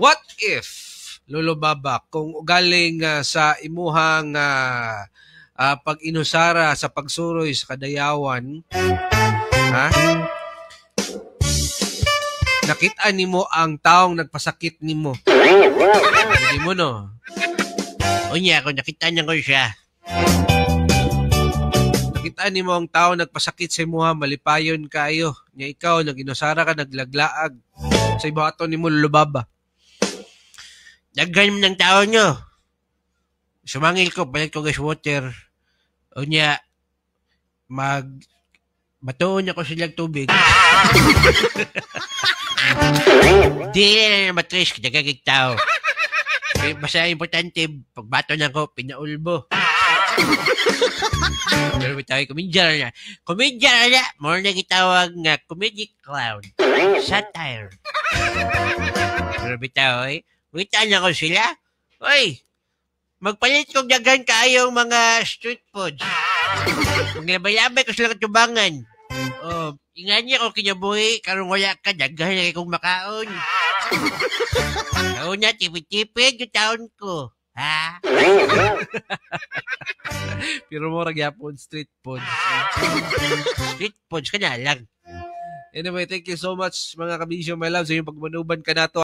What if, Lolo Baba, kung galing sa imuhang pag-inusara sa pagsuroy sa kadayawan, ha? Nakita nimo ang taong nagpasakit nimo. Hindi mo, no? Unya, kung nakita niya ko siya. Nakita nimo ang taong nagpasakit sa imuha, malipayon kayo. Nya ikaw, nag-inusara ka, naglaglaag. Sa ibato nimo, Lolo Baba. Daghan ng tao nyo. Sumangil ko, palit ko gas water. Unya, batuon ako silang tubig. Di na matris, dagagig tao. Basta importante, pagbato na ko, pinaulbo. Pero tayo, komedya na. Komedya na, more na gitawag nga, comedic clown. Satire. Pero bitaw, Wita niya ko sila. Oy, magpalit kong dagan kayong mga street foods. Maglabay-labay ko sila katubangan. Ingan niya ko kinabuhi, karong wala ka, dagan na kong makaon. Taon na, tipid-tipid yung taon ko. Ha? Pero mo ragyapon, street foods. Street foods ka na lang. Anyway, thank you so much mga kabisyo, my love, sa iyong pagmanuban ka na to.